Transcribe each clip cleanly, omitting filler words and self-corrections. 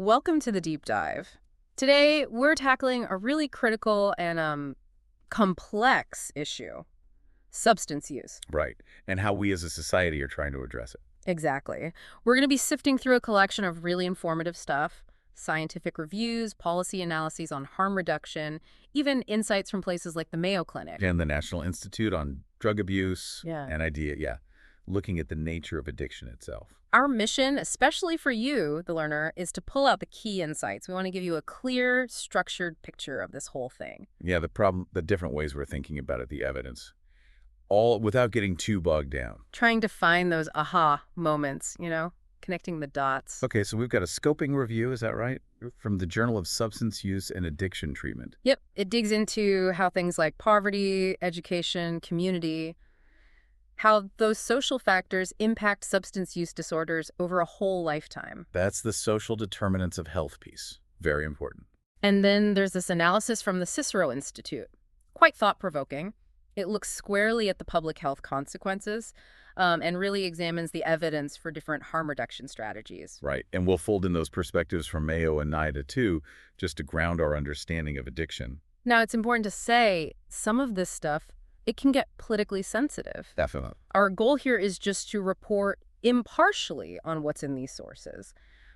Welcome to the deep dive. Today, we're tackling a really critical and complex issue, substance use. Right. And how we as a society are trying to address it. Exactly. We're going to be sifting through a collection of really informative stuff, scientific reviews, policy analyses on harm reduction, even insights from places like the Mayo Clinic. And the National Institute on Drug Abuse Yeah. and looking at the nature of addiction itself. Our mission, especially for you, the learner, is to pull out the key insights. We want to give you a clear, structured picture of this whole thing. Yeah, the different ways we're thinking about it, the evidence, all without getting too bogged down. Trying to find those aha moments, connecting the dots. Okay, so we've got a scoping review, is that right? From the Journal of Substance Use and Addiction Treatment. Yep, it digs into how things like poverty, education, community, how those social factors impact substance use disorders over a whole lifetime. That's the social determinants of health piece. Very important. And then there's this analysis from the Cicero Institute. Quite thought-provoking. It looks squarely at the public health consequences and really examines the evidence for different harm reduction strategies. Right, and we'll fold in those perspectives from Mayo and NIDA too, just to ground our understanding of addiction. Now, it's important to say some of this stuff, it can get politically sensitive. Definitely. Our goal here is just to report impartially on what's in these sources,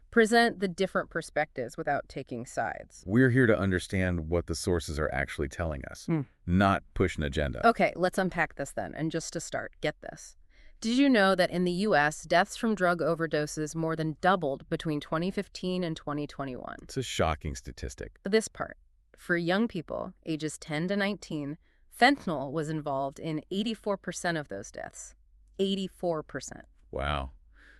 present the different perspectives without taking sides. We're here to understand what the sources are actually telling us, not push an agenda. Okay, let's unpack this then. And just to start, get this. Did you know that in the U.S., deaths from drug overdoses more than doubled between 2015 and 2021? It's a shocking statistic. This part. For young people, ages 10 to 19, fentanyl was involved in 84% of those deaths. 84%. Wow.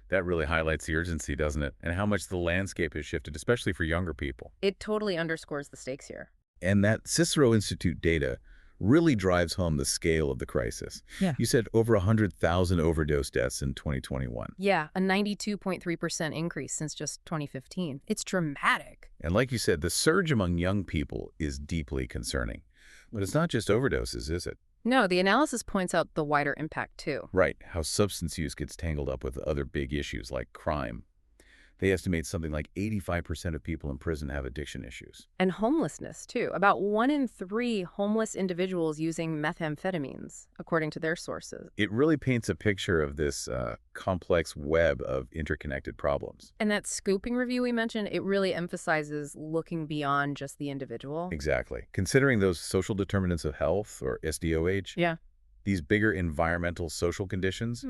That really highlights the urgency, doesn't it? And how much the landscape has shifted, especially for younger people. It totally underscores the stakes here. And that Cicero Institute data really drives home the scale of the crisis. Yeah. You said over 100,000 overdose deaths in 2021. Yeah, a 92.3% increase since just 2015. It's dramatic. And like you said, the surge among young people is deeply concerning. But it's not just overdoses, is it? No, the analysis points out the wider impact, too. Right, how substance use gets tangled up with other big issues like crime. They estimate something like 85% of people in prison have addiction issues. And homelessness, too. About 1 in 3 homeless individuals using methamphetamines, according to their sources. It really paints a picture of this complex web of interconnected problems. And that scoping review we mentioned, it really emphasizes looking beyond just the individual. Exactly. Considering those social determinants of health, or SDOH, Yeah. these bigger environmental social conditions,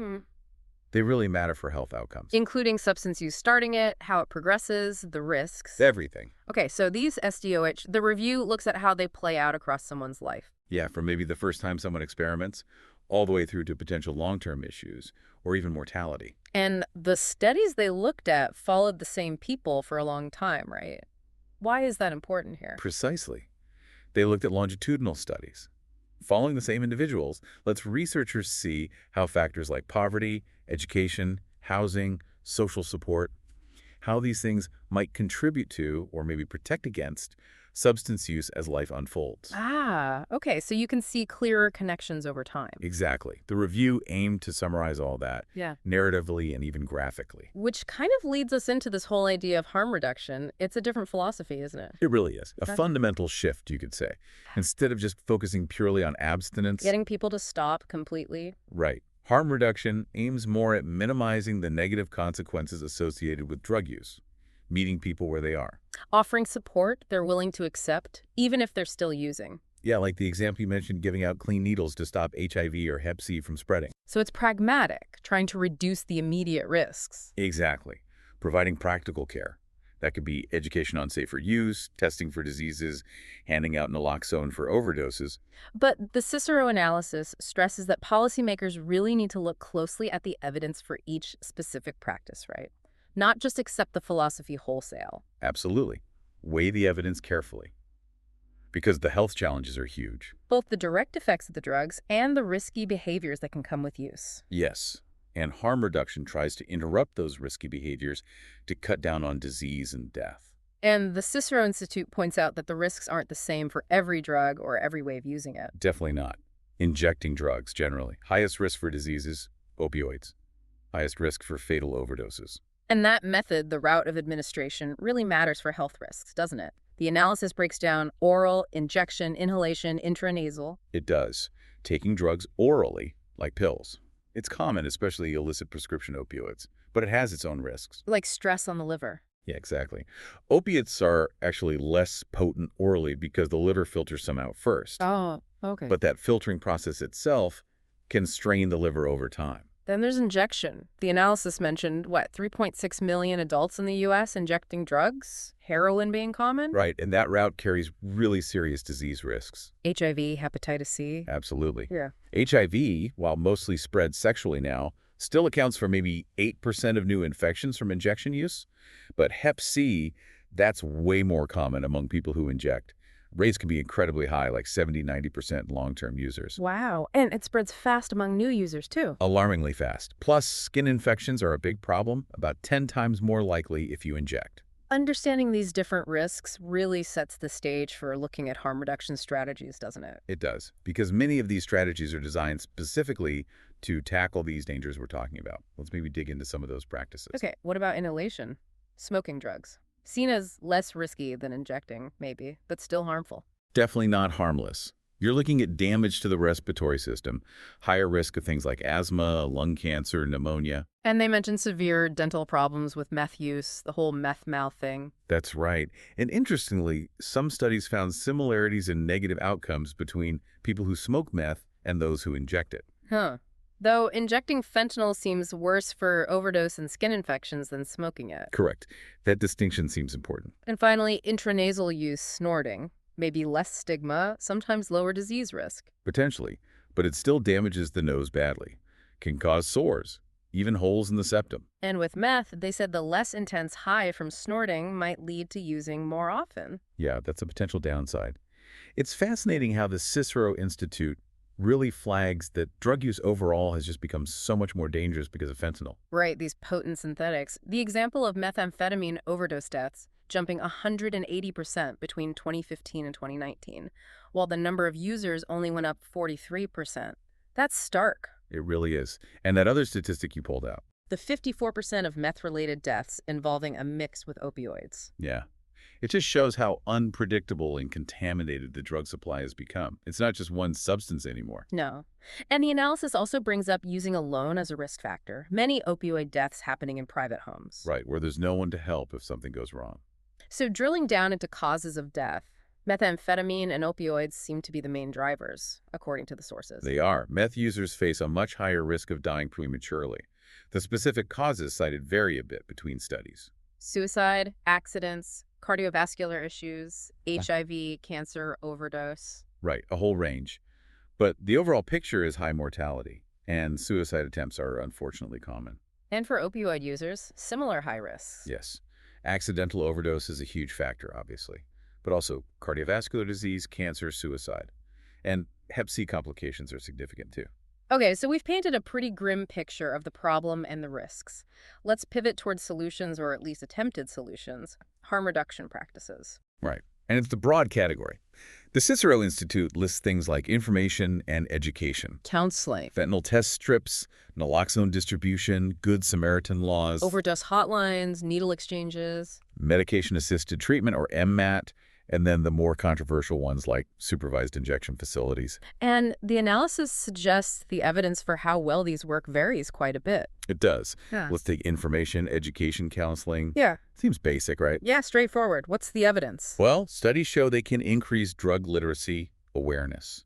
they really matter for health outcomes. Including substance use starting it, how it progresses, the risks. Everything. Okay, so these SDOH, the review looks at how they play out across someone's life. Yeah, from maybe the first time someone experiments, all the way through to potential long-term issues, or even mortality. And the studies they looked at followed the same people for a long time, right? Why is that important here? Precisely. They looked at longitudinal studies. Following the same individuals lets researchers see how factors like poverty, education, housing, social support, how these things might contribute to, or maybe protect against, substance use as life unfolds. Ah, okay, so you can see clearer connections over time. Exactly. The review aimed to summarize all that, Yeah. narratively and even graphically. Which kind of leads us into this whole idea of harm reduction. It's a different philosophy, isn't it? It really is. A Okay. fundamental shift, you could say. Instead of just focusing purely on abstinence. Getting people to stop completely. Right. Harm reduction aims more at minimizing the negative consequences associated with drug use, meeting people where they are. Offering support they're willing to accept, even if they're still using. Yeah, like the example you mentioned, giving out clean needles to stop HIV or Hep C from spreading. So it's pragmatic, trying to reduce the immediate risks. Exactly. Providing practical care. That could be education on safer use, testing for diseases, handing out naloxone for overdoses. But the Cicero analysis stresses that policymakers really need to look closely at the evidence for each specific practice, right? Not just accept the philosophy wholesale. Absolutely. Weigh the evidence carefully. Because the health challenges are huge. Both the direct effects of the drugs and the risky behaviors that can come with use. Yes. And harm reduction tries to interrupt those risky behaviors to cut down on disease and death. And the Cicero Institute points out that the risks aren't the same for every drug or every way of using it. Definitely not. Injecting drugs, generally. Highest risk for diseases, opioids. Highest risk for fatal overdoses. And that method, the route of administration, really matters for health risks, doesn't it? The analysis breaks down oral, injection, inhalation, intranasal. It does. Taking drugs orally, like pills. It's common, especially illicit prescription opioids, but it has its own risks. Like stress on the liver. Yeah, exactly. Opiates are actually less potent orally because the liver filters some out first. Oh, okay. But that filtering process itself can strain the liver over time. Then there's injection. The analysis mentioned, 3.6 million adults in the U.S. injecting drugs, heroin being common? Right, and that route carries really serious disease risks. HIV, hepatitis C. Absolutely. Yeah. HIV, while mostly spread sexually now, still accounts for maybe 8% of new infections from injection use. But Hep C, that's way more common among people who inject. Rates can be incredibly high, like 70–90% in long-term users. Wow. And it spreads fast among new users, too. Alarmingly fast. Plus, skin infections are a big problem, about 10 times more likely if you inject. Understanding these different risks really sets the stage for looking at harm reduction strategies, doesn't it? It does, because many of these strategies are designed specifically to tackle these dangers we're talking about. Let's maybe dig into some of those practices. Okay, what about inhalation? Smoking drugs. Seen as less risky than injecting, maybe, but still harmful. Definitely not harmless. You're looking at damage to the respiratory system, higher risk of things like asthma, lung cancer, pneumonia. And they mentioned severe dental problems with meth use, the whole meth mouth thing. That's right. And interestingly, some studies found similarities in negative outcomes between people who smoke meth and those who inject it. Huh. Though injecting fentanyl seems worse for overdose and skin infections than smoking it. Correct. That distinction seems important. And finally, intranasal use, snorting. Maybe less stigma, sometimes lower disease risk. Potentially, but it still damages the nose badly. Can cause sores, even holes in the septum. And with meth, they said the less intense high from snorting might lead to using more often. Yeah, that's a potential downside. It's fascinating how the Cicero Institute really flags that drug use overall has just become so much more dangerous because of fentanyl. Right, these potent synthetics. The example of methamphetamine overdose deaths jumping 180% between 2015 and 2019, while the number of users only went up 43%. That's stark. It really is. And that other statistic you pulled out. The 54% of meth-related deaths involving a mix with opioids. Yeah. It just shows how unpredictable and contaminated the drug supply has become. It's not just one substance anymore. No. And the analysis also brings up using alone as a risk factor. Many opioid deaths happening in private homes. Right, where there's no one to help if something goes wrong. So drilling down into causes of death, methamphetamine and opioids seem to be the main drivers, according to the sources. They are. Meth users face a much higher risk of dying prematurely. The specific causes cited vary a bit between studies. Suicide, accidents, cardiovascular issues, HIV, cancer, overdose. Right, a whole range. But the overall picture is high mortality, and suicide attempts are unfortunately common. And for opioid users, similar high risks. Yes. Accidental overdose is a huge factor, obviously, but also cardiovascular disease, cancer, suicide. And Hep C complications are significant too. Okay, so we've painted a pretty grim picture of the problem and the risks. Let's pivot towards solutions, or at least attempted solutions, harm reduction practices. Right. And it's the broad category. The Cicero Institute lists things like information and education, Counseling. fentanyl test strips, naloxone distribution, Good Samaritan laws, Overdose hotlines, needle exchanges. medication-assisted treatment, or MMAT, and then the more controversial ones like supervised injection facilities. And the analysis suggests the evidence for how well these work varies quite a bit. It does. Yeah. Let's take information, education, counseling. Yeah. Seems basic, right? Yeah, straightforward. What's the evidence? Well, studies show they can increase drug literacy awareness.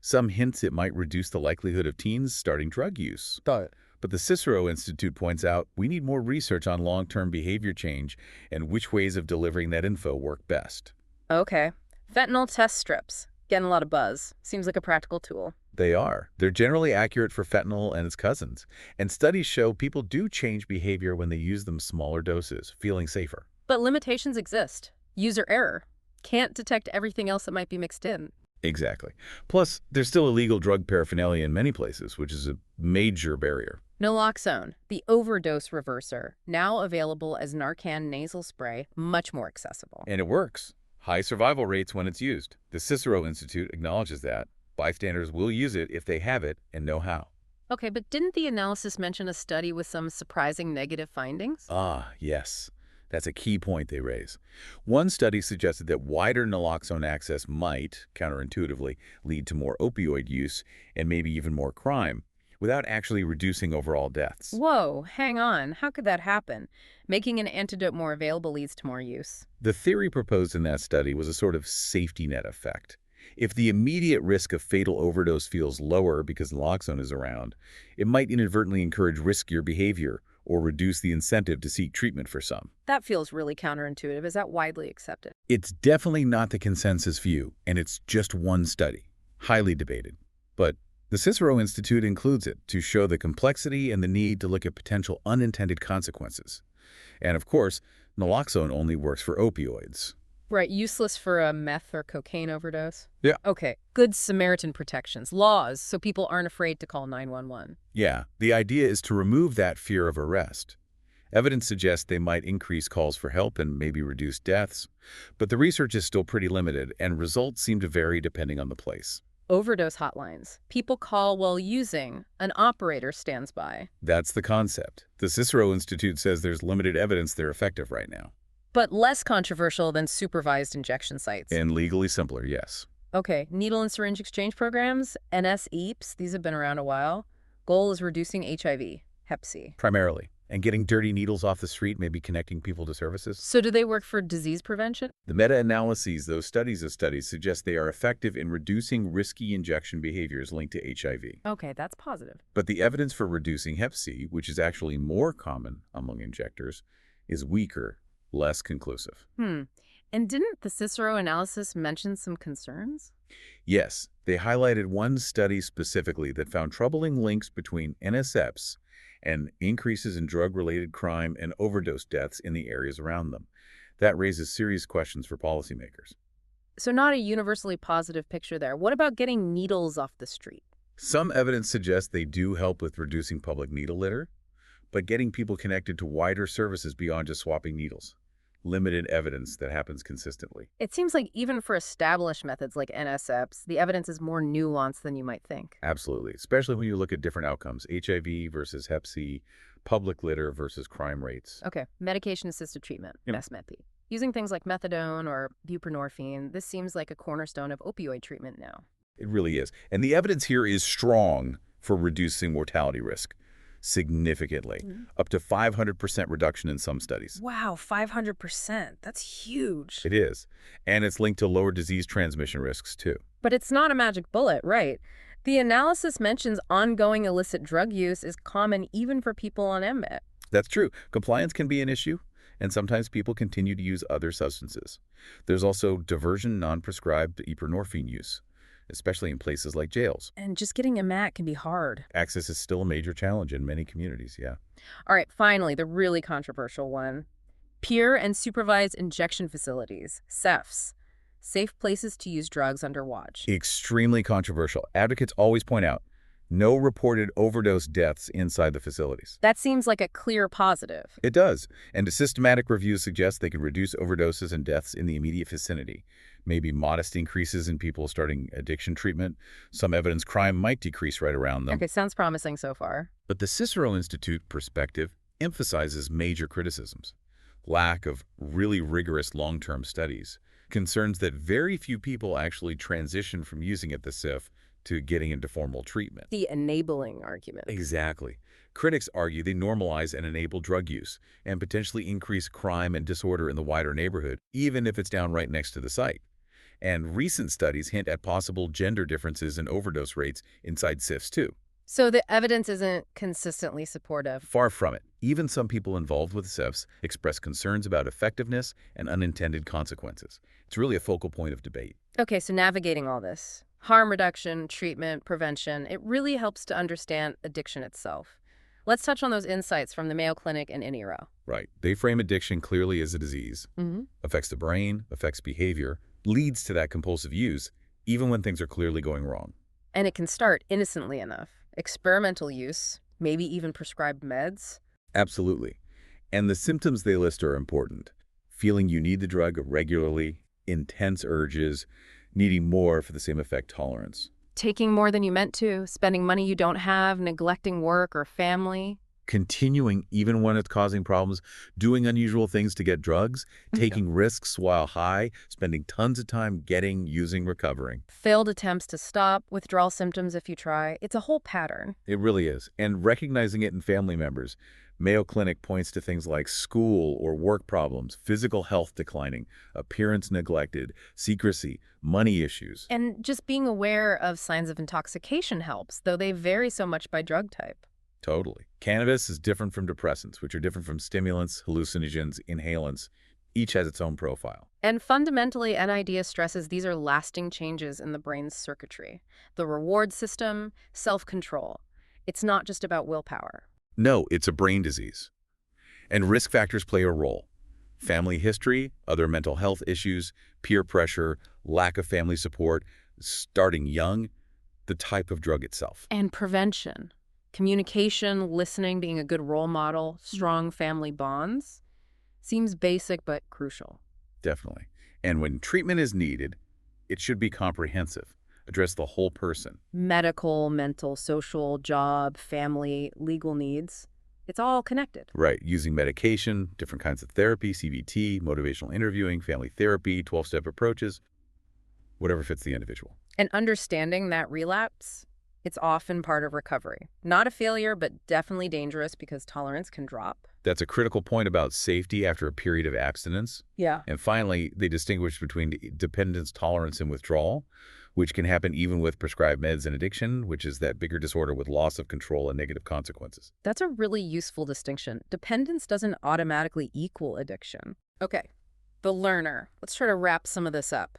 Some hints it might reduce the likelihood of teens starting drug use. But the Cicero Institute points out we need more research on long-term behavior change and which ways of delivering that info work best. Okay. Fentanyl test strips. Getting a lot of buzz. Seems like a practical tool. They are. They're generally accurate for fentanyl and its cousins. And studies show people do change behavior when they use them smaller doses, feeling safer. But limitations exist. User error. Can't detect everything else that might be mixed in. Exactly. Plus, there's still illegal drug paraphernalia in many places, which is a major barrier. Naloxone, the overdose reverser, now available as Narcan nasal spray, much more accessible. And it works. High survival rates when it's used. The Cicero Institute acknowledges that. Bystanders will use it if they have it and know how. Okay, but didn't the analysis mention a study with some surprising negative findings? Ah, yes. That's a key point they raise. One study suggested that wider naloxone access might, counterintuitively, lead to more opioid use and maybe even more crime, without actually reducing overall deaths. Whoa, hang on. How could that happen? Making an antidote more available leads to more use. The theory proposed in that study was a sort of safety net effect. If the immediate risk of fatal overdose feels lower because naloxone is around, it might inadvertently encourage riskier behavior or reduce the incentive to seek treatment for some. That feels really counterintuitive. Is that widely accepted? It's definitely not the consensus view, and it's just one study, highly debated. But the Cicero Institute includes it to show the complexity and the need to look at potential unintended consequences. And of course, naloxone only works for opioids. Right, useless for a meth or cocaine overdose? Yeah. Okay, good Samaritan protections, laws, so people aren't afraid to call 911. Yeah, the idea is to remove that fear of arrest. Evidence suggests they might increase calls for help and maybe reduce deaths, but the research is still pretty limited, and results seem to vary depending on the place. Overdose hotlines. People call while using. An operator stands by. That's the concept. The Cicero Institute says there's limited evidence they're effective right now. But less controversial than supervised injection sites. And legally simpler, yes. Okay, needle and syringe exchange programs, NS-EAPS, these have been around a while. Goal is reducing HIV, Hep C. Primarily. And getting dirty needles off the street, maybe connecting people to services. So do they work for disease prevention? The meta-analyses, those studies of studies, suggest they are effective in reducing risky injection behaviors linked to HIV. Okay, that's positive. But the evidence for reducing Hep C, which is actually more common among injectors, is weaker, less conclusive. And didn't the Cicero analysis mention some concerns? Yes, they highlighted one study specifically that found troubling links between NSEPs and increases in drug-related crime and overdose deaths in the areas around them. That raises serious questions for policymakers. So not a universally positive picture there. What about getting needles off the street? Some evidence suggests they do help with reducing public needle litter, but getting people connected to wider services beyond just swapping needles. Limited evidence that happens consistently. It seems like even for established methods like NSEPs, the evidence is more nuanced than you might think. Absolutely, especially when you look at different outcomes, HIV versus Hep C, public litter versus crime rates. Okay, medication-assisted treatment, Yep. MESMEP. Using things like methadone or buprenorphine, this seems like a cornerstone of opioid treatment now. It really is. And the evidence here is strong for reducing mortality risk significantly, up to 500% reduction in some studies. Wow, 500%. That's huge. It is. And it's linked to lower disease transmission risks, too. But it's not a magic bullet, right? The analysis mentions ongoing illicit drug use is common even for people on MMET. That's true. Compliance can be an issue, and sometimes people continue to use other substances. There's also diversion non-prescribed buprenorphine use, especially in places like jails. And just getting a MAT can be hard. Access is still a major challenge in many communities, yeah. All right, finally, the really controversial one. Peer and supervised injection facilities, CEFs. Safe places to use drugs under watch. Extremely controversial. Advocates always point out, no reported overdose deaths inside the facilities. That seems like a clear positive. It does, and a systematic review suggests they could reduce overdoses and deaths in the immediate vicinity. Maybe modest increases in people starting addiction treatment. Some evidence crime might decrease right around them. Okay, sounds promising so far. But the Cicero Institute perspective emphasizes major criticisms. Lack of really rigorous long-term studies. Concerns that very few people actually transition from using it, the CIF, to getting into formal treatment. The enabling argument. Exactly. Critics argue they normalize and enable drug use and potentially increase crime and disorder in the wider neighborhood, even if it's down right next to the site. And recent studies hint at possible gender differences in overdose rates inside CIFs, too. So the evidence isn't consistently supportive. Far from it. Even some people involved with CIFs express concerns about effectiveness and unintended consequences. It's really a focal point of debate. Okay, so navigating all this. Harm reduction, treatment, prevention, it really helps to understand addiction itself. Let's touch on those insights from the Mayo Clinic and INERO. Right. They frame addiction clearly as a disease. Affects the brain, affects behavior, leads to that compulsive use, even when things are clearly going wrong. And it can start innocently enough. Experimental use, maybe even prescribed meds. Absolutely. And the symptoms they list are important. Feeling you need the drug regularly, intense urges, needing more for the same effect tolerance. Taking more than you meant to, spending money you don't have, neglecting work or family. Continuing even when it's causing problems, doing unusual things to get drugs, Yeah. taking risks while high, spending tons of time getting, using, recovering. Failed attempts to stop, withdrawal symptoms if you try. It's a whole pattern. It really is. And recognizing it in family members. Mayo Clinic points to things like school or work problems, physical health declining, appearance neglected, secrecy, money issues. And just being aware of signs of intoxication helps, though they vary so much by drug type. Totally. Cannabis is different from depressants, which are different from stimulants, hallucinogens, inhalants. Each has its own profile. And fundamentally, NIDS stresses these are lasting changes in the brain's circuitry. The reward system, self-control. It's not just about willpower. No, it's a brain disease. And risk factors play a role. Family history, other mental health issues, peer pressure, lack of family support, starting young, the type of drug itself. And prevention. Communication, listening, being a good role model, strong family bonds. Seems basic but crucial. Definitely. And when treatment is needed, it should be comprehensive, address the whole person. Medical, mental, social, job, family, legal needs. It's all connected. Right, using medication, different kinds of therapy, CBT, motivational interviewing, family therapy, 12-step approaches, whatever fits the individual. And understanding that relapse, it's often part of recovery. Not a failure, but definitely dangerous because tolerance can drop. That's a critical point about safety after a period of abstinence. Yeah. And finally, they distinguish between dependence, tolerance, and withdrawal, which can happen even with prescribed meds and addiction, which is that bigger disorder with loss of control and negative consequences. That's a really useful distinction. Dependence doesn't automatically equal addiction. Okay, the learner. Let's try to wrap some of this up.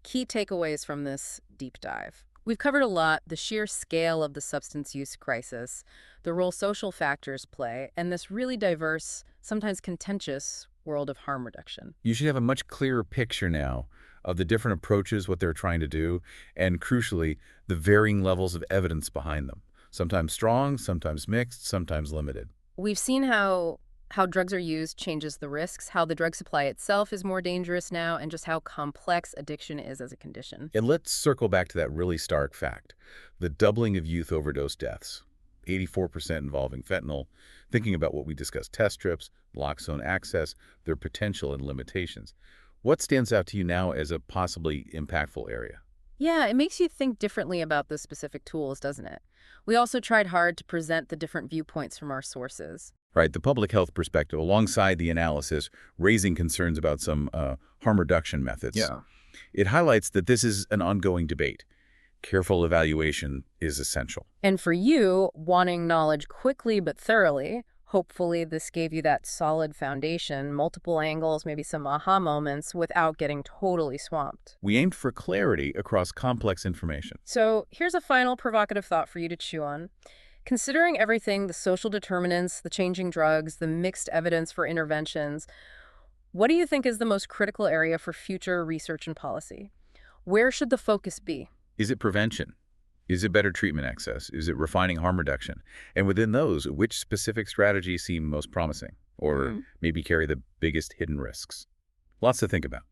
Key takeaways from this deep dive. We've covered a lot, the sheer scale of the substance use crisis, the role social factors play, and this really diverse, sometimes contentious world of harm reduction. You should have a much clearer picture now of the different approaches, what they're trying to do, and crucially, the varying levels of evidence behind them. Sometimes strong, sometimes mixed, sometimes limited. We've seen how drugs are used changes the risks, how the drug supply itself is more dangerous now, and just how complex addiction is as a condition. And let's circle back to that really stark fact, the doubling of youth overdose deaths, 84% involving fentanyl, thinking about what we discussed, test strips, naloxone access, their potential and limitations. What stands out to you now as a possibly impactful area? Yeah, it makes you think differently about the specific tools, doesn't it? We also tried hard to present the different viewpoints from our sources. Right, the public health perspective alongside the analysis, raising concerns about some harm reduction methods. It highlights that this is an ongoing debate. Careful evaluation is essential. And for you, wanting knowledge quickly but thoroughly, hopefully this gave you that solid foundation, multiple angles, maybe some aha moments without getting totally swamped. We aimed for clarity across complex information. So here's a final provocative thought for you to chew on. Considering everything, the social determinants, the changing drugs, the mixed evidence for interventions, what do you think is the most critical area for future research and policy? Where should the focus be? Is it prevention? Is it better treatment access? Is it refining harm reduction? And within those, which specific strategies seem most promising or maybe carry the biggest hidden risks? Lots to think about.